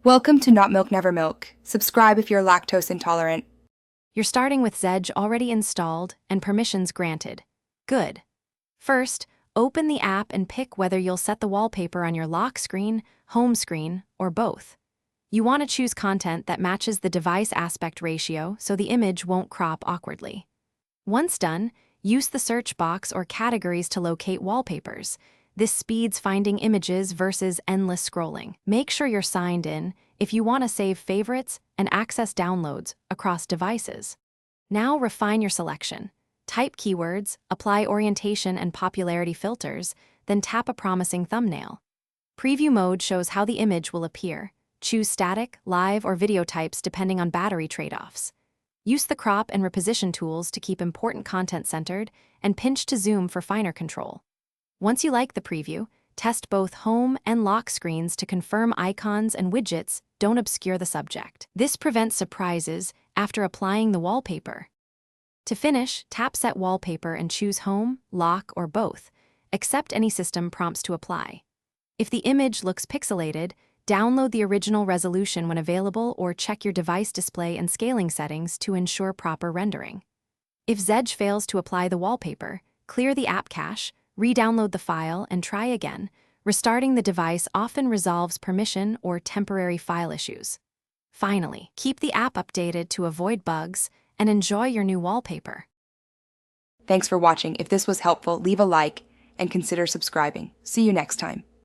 Welcome to Not Milk Never Milk. Subscribe if you're lactose intolerant. You're starting with Zedge already installed and permissions granted. Good. First, open the app and pick whether you'll set the wallpaper on your lock screen, home screen, or both. You want to choose content that matches the device aspect ratio so the image won't crop awkwardly. Once done, use the search box or categories to locate wallpapers. This speeds finding images versus endless scrolling. Make sure you're signed in if you want to save favorites and access downloads across devices. Now refine your selection. Type keywords, apply orientation and popularity filters, then tap a promising thumbnail. Preview mode shows how the image will appear. Choose static, live, or video types depending on battery trade-offs. Use the crop and reposition tools to keep important content centered, and pinch to zoom for finer control. Once you like the preview, test both home and lock screens to confirm icons and widgets don't obscure the subject. This prevents surprises after applying the wallpaper. To finish, tap Set Wallpaper and choose Home, Lock, or both. Accept any system prompts to apply. If the image looks pixelated, download the original resolution when available or check your device display and scaling settings to ensure proper rendering. If Zedge fails to apply the wallpaper, clear the app cache, re-download the file, and try again. Restarting the device often resolves permission or temporary file issues. Finally, keep the app updated to avoid bugs and enjoy your new wallpaper. Thanks for watching. If this was helpful, leave a like and consider subscribing. See you next time.